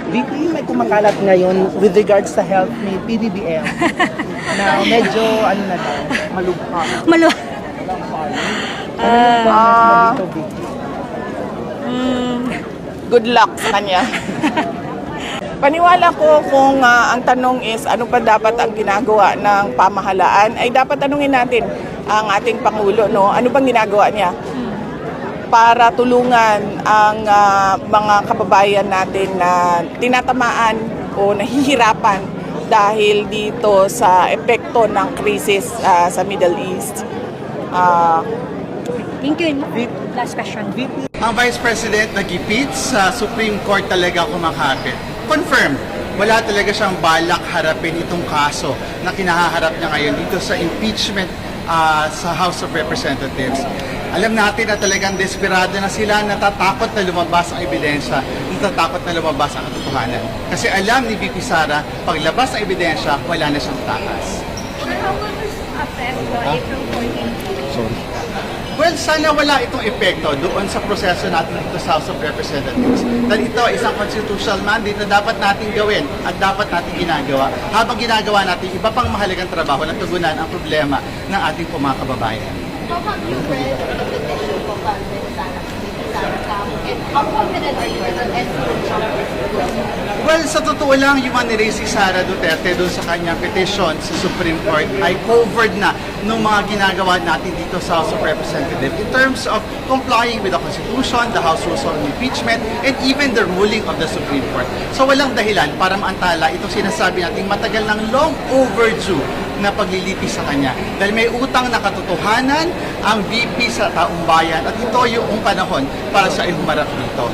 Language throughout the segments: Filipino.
VP, may kumakalat ngayon with regards sa health ni PBBM na medyo, ano na daw, malugha. Dito, VP? Good luck sa kanya. Paniwala ko kung ang tanong is ano pa dapat ang ginagawa ng pamahalaan, ay dapat tanungin natin ang ating Pangulo, no? Ano bang ginagawa niya para tulungan ang mga kababayan natin na tinatamaan o nahihirapan dahil dito sa epekto ng krisis sa Middle East. Thank you. Last question. Ang Vice President nagipit sa Supreme Court talaga kumakapit. Confirmed, wala talaga siyang balak harapin itong kaso na kinaharap niya ngayon dito sa impeachment sa House of Representatives. Alam natin na talagang desperado na sila, natatakot na lumabas ang ebidensya, natatakot na lumabas ang katotohanan. Kasi alam ni VP Sara, paglabas ng ebidensya, wala na siyang takas. How will this affect the April 14? Well, sana wala itong epekto doon sa proseso natin dito sa House of Representatives. Dahil ito ay isang constitutional mandate na dapat natin gawin at dapat natin ginagawa. Habang ginagawa natin, iba pang mahalagang trabaho na tugunan ang problema ng ating mga kababayan. How have you read the petition for Congress and how confident are you that end Well, sa totoo lang, yung ni Sara Duterte doon sa kanyang petition sa Supreme Court ay covered na ng mga ginagawa natin dito sa House of Representatives in terms of complying with the Constitution, the House Rules on Impeachment, and even the ruling of the Supreme Court. So walang dahilan para maantala itong sinasabi natin matagal ng long overdue na paglilitis sa kanya. Dahil may utang na katotohanan ang VP sa taong bayan at ito yung panahon para siya ay humarap dito.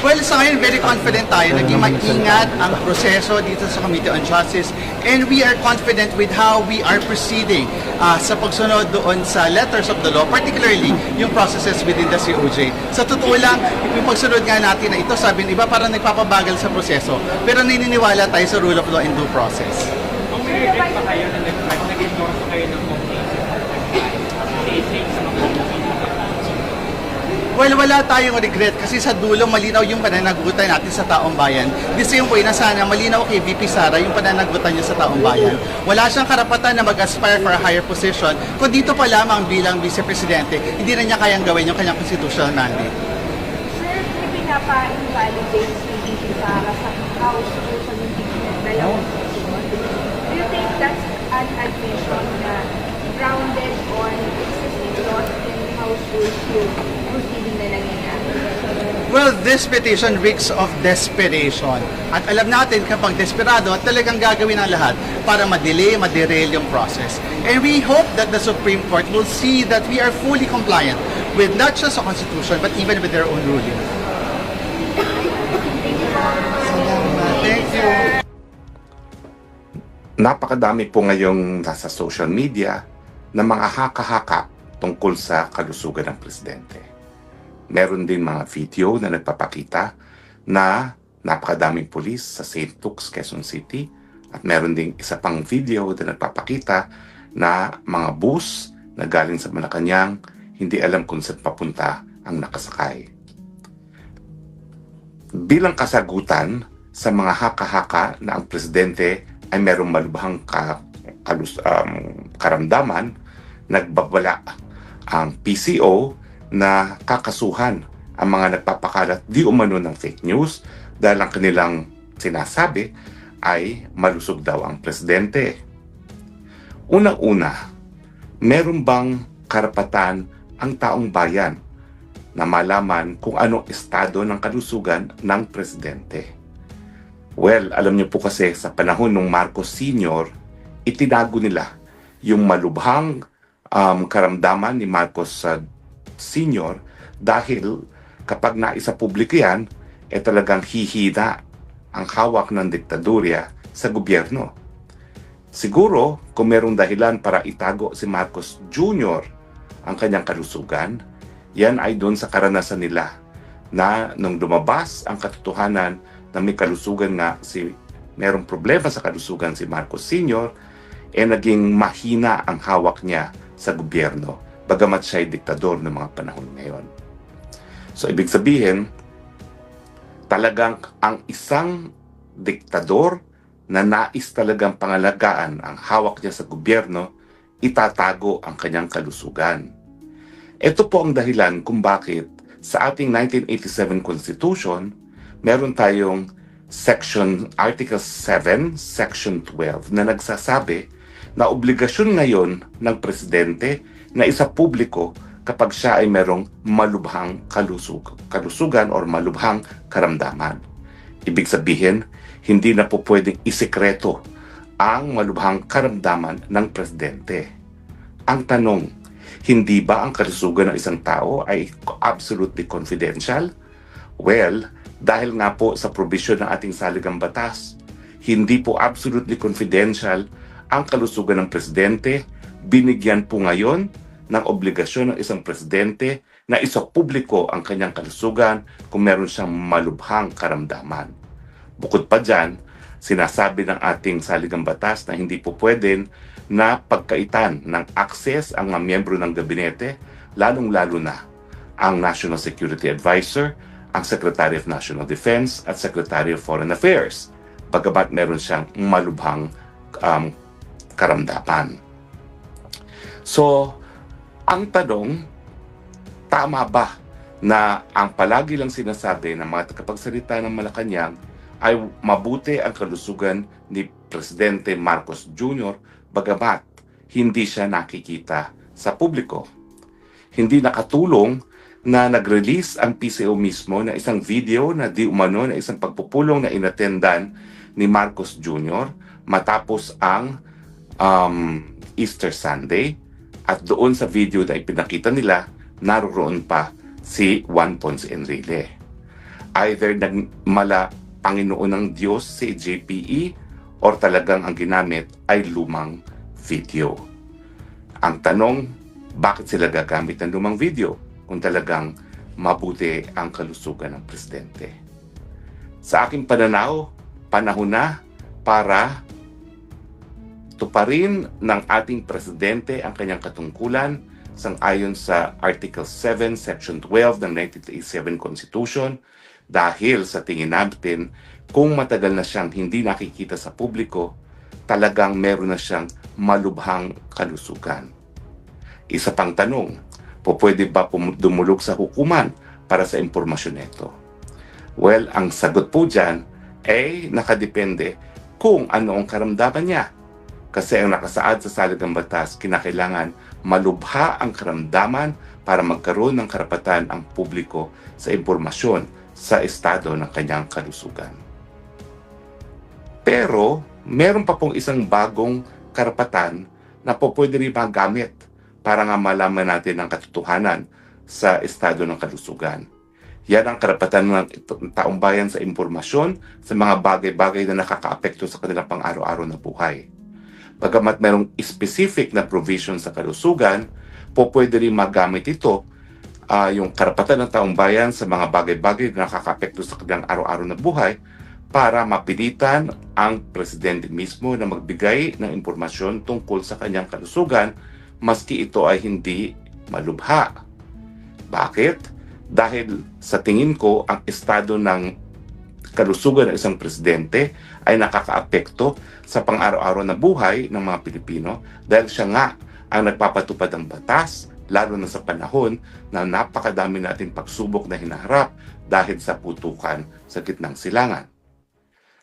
Well, sa ngayon, very confident tayo. Naging maingat ang proseso dito sa Committee on Justice and we are confident with how we are proceeding sa pagsunod doon sa letters of the law, particularly yung processes within the COJ. Sa totoo lang, yung pagsunod nga natin na ito, sabi ng iba, parang nagpapabagal sa proseso. Pero naniniwala tayo sa rule of law and due process. Kung may regret pa kayo na nag-endorse kayo ng complaint sa mga Well, wala tayong regret kasi sa dulo malinaw yung pananagutan natin sa taong bayan. The same way na sana malinaw kay VP Sara yung pananagutan niya sa taong bayan. Wala siyang karapatan na mag-aspire for a higher position kung dito pa lamang bilang Vice Presidente, hindi na niya kayang gawin yung kanyang constitutional mandate. Sir, may pinapa-invalidate si VP Sara sa House Rules on Impeachment dalawang session. Do you think that's an admission na grounded on existing laws and House Rules yung proceeding na nangyayari? Well, this petition reeks of desperation. At alam natin kapag desperado, talagang gagawin ang lahat para ma-delay, ma-derail yung process. And we hope that the Supreme Court will see that we are fully compliant with not just the Constitution, but even with their own ruling. Thank you. Napakadami po ngayong nasa social media na mga haka-haka tungkol sa kalusugan ng presidente. Meron din mga video na nagpapakita na napakadaming pulis sa St. Luke's, Quezon City, at meron din isa pang video na nagpapakita na mga bus na galing sa Malacanang hindi alam kung saan papunta ang nakasakay. Bilang kasagutan sa mga haka-haka na ang presidente ay merong malubhang karamdaman, nagbabala ang PCO na kakasuhan ang mga nagpapakalat di umano ng fake news dahil ang kanilang sinasabi ay malusog daw ang presidente. Unang-una, meron bang karapatan ang taong bayan na malaman kung anong estado ng kalusugan ng presidente? Well, alam niyo po kasi sa panahon ng Marcos Sr., itinago nila yung malubhang karamdaman ni Marcos Sr. dahil kapag naisa publiko yan, talagang hihina ang hawak ng diktadurya sa gobyerno. Siguro, kung merong dahilan para itago si Marcos Jr. ang kanyang kalusugan, yan ay doon sa karanasan nila na nung lumabas ang katotohanan na may kalusugan nga merong problema sa kalusugan si Marcos Sr., naging mahina ang hawak niya sa gobyerno, bagamat siya ay diktador ng mga panahon ngayon. So, ibig sabihin, talagang ang isang diktador na nais talagang pangalagaan ang hawak niya sa gobyerno, itatago ang kanyang kalusugan. Ito po ang dahilan kung bakit sa ating 1987 Constitution, meron tayong Article 7, Section 12 na nagsasabi na obligasyon ngayon ng presidente na isapubliko kapag siya ay merong malubhang kalusugan or malubhang karamdaman. Ibig sabihin, hindi na po pwedeng isekreto ang malubhang karamdaman ng presidente. Ang tanong, hindi ba ang kalusugan ng isang tao ay absolutely confidential? Well, dahil nga po sa provision ng ating saligang batas, hindi po absolutely confidential ang kalusugan ng presidente, binigyan po ngayon ng obligasyon ng isang presidente na isapubliko ang kanyang kalusugan kung meron siyang malubhang karamdaman. Bukod pa dyan, sinasabi ng ating saligang batas na hindi po pwede na pagkaitan ng access ang mga miyembro ng gabinete, lalong-lalo na ang National Security Advisor, ang Secretary of National Defense at Secretary of Foreign Affairs, bagamat meron siyang malubhang karamdaman. So, ang tanong, tama ba na ang palagi lang sinasabi ng mga tagapagsalita ng Malacanang ay mabuti ang kalusugan ni Presidente Marcos Jr. bagamat hindi siya nakikita sa publiko? Hindi nakatulong na nag-release ang PCO mismo na isang video na di umano na isang pagpupulong na inatendan ni Marcos Jr. matapos ang Easter Sunday, at doon sa video na ipinakita nila, naroon pa si Juan Ponce Enrile. Either nagmala Panginoon ng Diyos si JPE or talagang ang ginamit ay lumang video. Ang tanong, bakit sila gagamit ng lumang video kung talagang mabuti ang kalusugan ng presidente? Sa aking pananaw, panahon na para tuparin ng ating presidente ang kanyang katungkulan sang-ayon sa Article 7, Section 12 ng 1987 Constitution, dahil sa tingin natin, kung matagal na siyang hindi nakikita sa publiko, talagang meron na siyang malubhang kalusugan. Isa pang tanong, pwede ba dumulog sa hukuman para sa impormasyon nito? Well, ang sagot po dyan ay nakadepende kung ano ang karamdaman niya. Kasi ang nakasaad sa saligang batas, kinakailangan malubha ang karamdaman para magkaroon ng karapatan ang publiko sa impormasyon sa estado ng kanyang kalusugan. Pero, meron pa pong isang bagong karapatan na pwede rin magamit para nga malaman natin ang katotohanan sa estado ng kalusugan. Yan ang karapatan ng taong bayan sa impormasyon sa mga bagay-bagay na nakakaapekto sa kanilang pang-araw-araw na buhay. Bagamat merong specific na provision sa kalusugan, pwede rin magamit ito, yung karapatan ng taong bayan sa mga bagay-bagay na nakakaapekto sa kanilang araw-araw na buhay para mapilitan ang presidente mismo na magbigay ng impormasyon tungkol sa kanyang kalusugan maski ito ay hindi malubha. Bakit? Dahil sa tingin ko, ang estado ng kalusugan ng isang presidente ay nakakaapekto sa pang-araw-araw na buhay ng mga Pilipino dahil siya nga ang nagpapatupad ng batas, lalo na sa panahon na napakadami nating pagsubok na hinaharap dahil sa putukan sa gitnang silangan.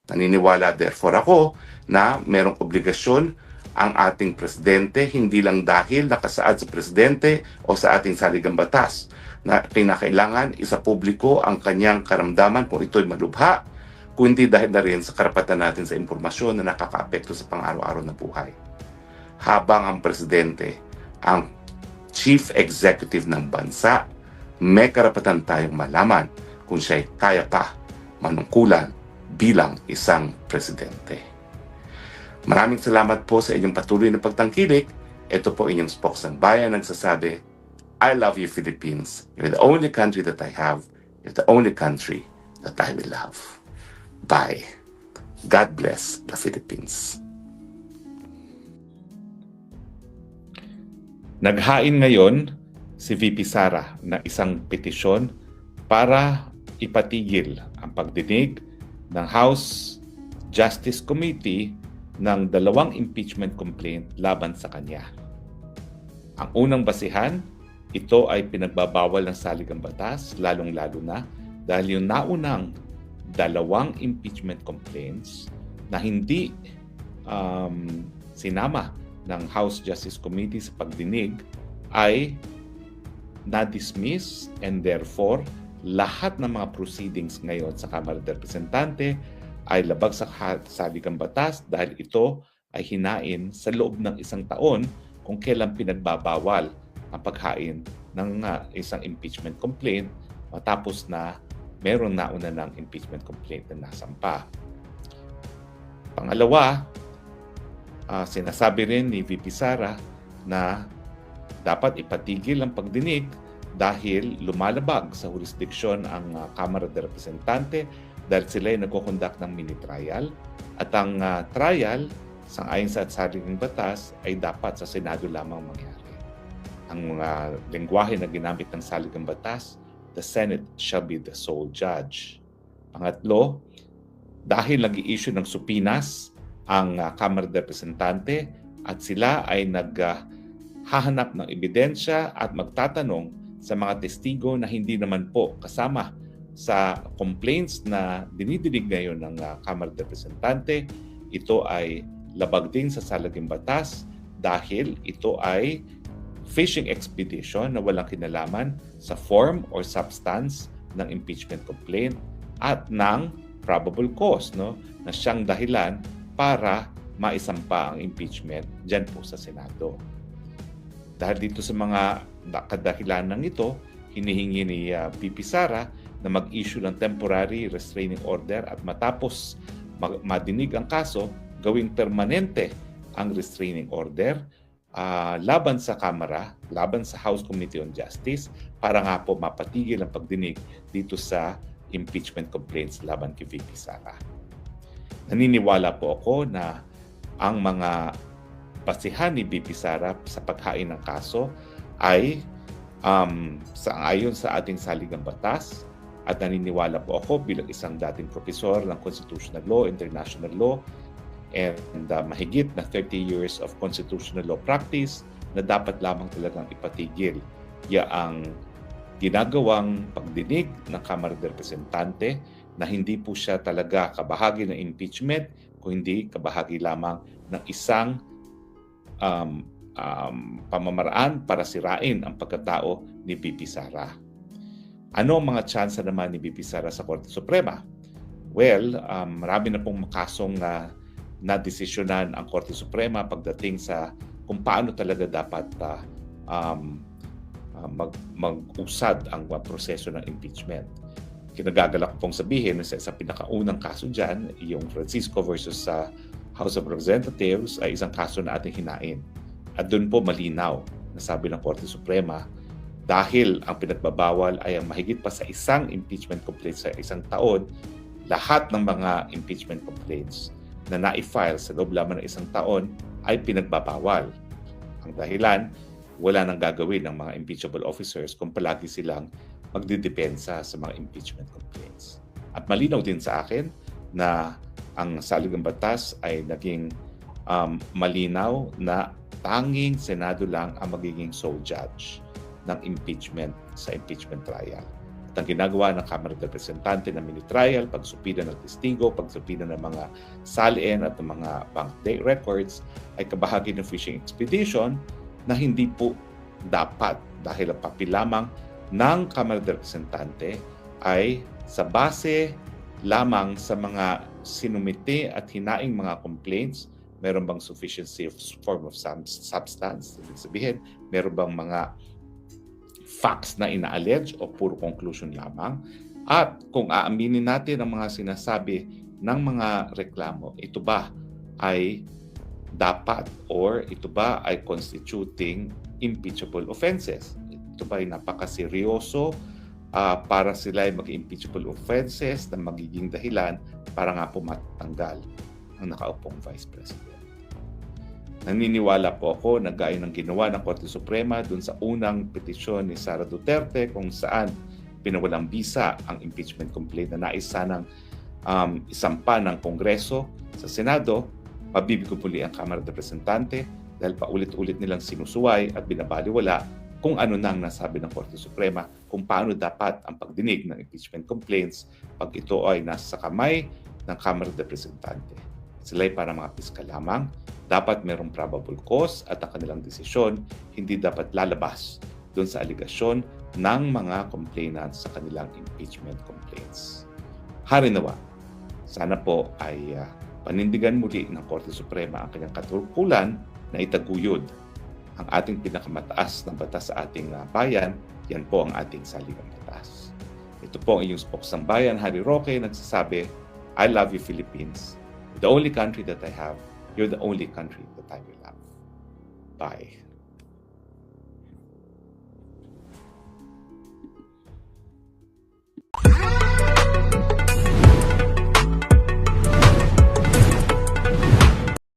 Naniniwala therefore ako na merong obligasyon ang ating presidente, hindi lang dahil nakasaad sa presidente o sa ating saligang batas na kinakailangan isapubliko ang kanyang karamdaman kung ito'y malubha, kundi dahil na rin sa karapatan natin sa impormasyon na nakakaapekto sa pang-araw-araw na buhay. Habang ang presidente, ang chief executive ng bansa, may karapatan tayong malaman kung siya'y kaya pa manungkulan bilang isang presidente. Maraming salamat po sa inyong patuloy na pagtangkilik. Ito po inyong spokesang bayan nagsasabi, I love you, Philippines. You're the only country that I have, is the only country that I will love. Bye. God bless the Philippines. Naghain ngayon si VP Sara ng isang petisyon para ipatigil ang pagdinig ng House Justice Committee ng 2 impeachment complaint laban sa kanya. Ang unang basihan, ito ay pinagbabawal ng saligang batas, lalong-lalo na dahil yung naunang 2 impeachment complaints na hindi sinama ng House Justice Committee sa pagdinig ay na-dismiss, and therefore lahat ng mga proceedings ngayon sa Kamara de Representante ay labag sa saligang batas dahil ito ay hinain sa loob ng 1 taon kung kailan pinagbabawal ang paghain ng isang impeachment complaint matapos na meron nauna ng impeachment complaint na nasampa. Pangalawa, sinasabi rin ni VP Sara na dapat ipatigil ang pagdinig dahil lumalabag sa jurisdiksyon ang Kamara de Representante dahil sila ay nagkukonduct ng mini-trial at ang trial sang-ayon sa saligang batas ay dapat sa Senado lamang mangyari. Ang lengguwahe na ginamit ng saligang batas, the Senate shall be the sole judge. Pangatlo, dahil nag-i-issue ng supinas ang Kamara de Representante at sila ay naghahanap ng ebidensya at magtatanong sa mga testigo na hindi naman po kasama sa complaints na dinidinig ngayon ng Kamara de Representante, ito ay labag din sa saligang batas dahil ito ay fishing expedition na walang kinalaman sa form or substance ng impeachment complaint at ng probable cause na siyang dahilan para maisampa ang impeachment dyan po sa Senado. Dahil dito sa mga kadahilanan ito, hinihingi ni VP Sara na mag-issue ng temporary restraining order at matapos madinig ang kaso, gawing permanente ang restraining order laban sa Kamara, laban sa House Committee on Justice para nga po mapatigil ang pagdinig dito sa impeachment complaints laban kay VP Sara. Naniniwala po ako na ang mga basihan ni VP Sara sa paghain ng kaso ay ayon sa ating saligang batas at naniniwala po ako bilang isang dating profesor ng constitutional law, international law, and mahigit na 30 years of constitutional law practice na dapat lamang talagang ipatigil ang ginagawang pagdinig ng Kamara de Representante na hindi po siya talaga kabahagi ng impeachment kung hindi kabahagi lamang ng isang pamamaraan para sirain ang pagkatao ni VP Sara. Ano ang mga tsansa naman ni VP Sara sa Korte Suprema? Well, marami na pong makasong na-desisyonan ang Korte Suprema pagdating sa kung paano talaga dapat mag-usad ang proseso ng impeachment. Kinagagalak ko pong sabihin na sa pinakaunang kaso dyan, yung Francisco versus sa House of Representatives ay isang kaso na ating hinain. At doon po malinaw na sabi ng Korte Suprema dahil ang pinagbabawal ay ang mahigit pa sa isang impeachment complaint sa 1 taon, lahat ng mga impeachment complaints na na-file sa loob lamang ng 1 taon ay pinagbabawal. Ang dahilan, wala nang gagawin ng mga impeachable officers kung palagi silang magdidepensa sa mga impeachment complaints. At malinaw din sa akin na ang saligang batas ay naging malinaw na tanging Senado lang ang magiging sole judge ng impeachment sa impeachment trial. At ang ginagawa ng Kamara de Representante na mini-trial, pagsupida ng testigo, pagsupida ng mga salin at ng mga bank records ay kabahagi ng fishing expedition na hindi po dapat dahil ang papel lamang ng Kamara de Representante ay sa base lamang sa mga sinumite at hinaing mga complaints, meron bang sufficiency of form of substance? Ibig sabihin, meron bang mga facts na ina-allege o puro conclusion lamang? At kung aaminin natin ang mga sinasabi ng mga reklamo, ito ba ay dapat or ito ba ay constituting impeachable offenses? Ito ba ay napakaseryoso para sila ay mag-impeachable offenses na magiging dahilan para nga po matanggal ang nakaupong Vice President. Naniniwala po ako na gaya ng ginawa ng Korte Suprema dun sa unang petisyon ni Sara Duterte kung saan pinawalang bisa ang impeachment complaint na nais sanang isampa ng Kongreso sa Senado, mabibigo muli ang Kamara de Representante dahil paulit-ulit nilang sinusuway at binabaliwala kung ano nang nasabi ng Korte Suprema kung paano dapat ang pagdinig ng impeachment complaints pag ito ay nasa kamay ng Kamara de Representante. Sila ay para mga piskal lamang, dapat mayroong probable cause at ang kanilang desisyon hindi dapat lalabas doon sa aligasyon ng mga complainants sa kanilang impeachment complaints. Hari nawa, sana po ay panindigan muli ng Korte Suprema ang kanyang katungkulan na itaguyod ang ating pinakamataas na batas sa ating bayan. Yan po ang ating saligang batas. Ito po ang iyong spoksang bayan, Harry Roque, nagsasabi, I love you, Philippines. The only country that I have, you're the only country that I will love. Bye.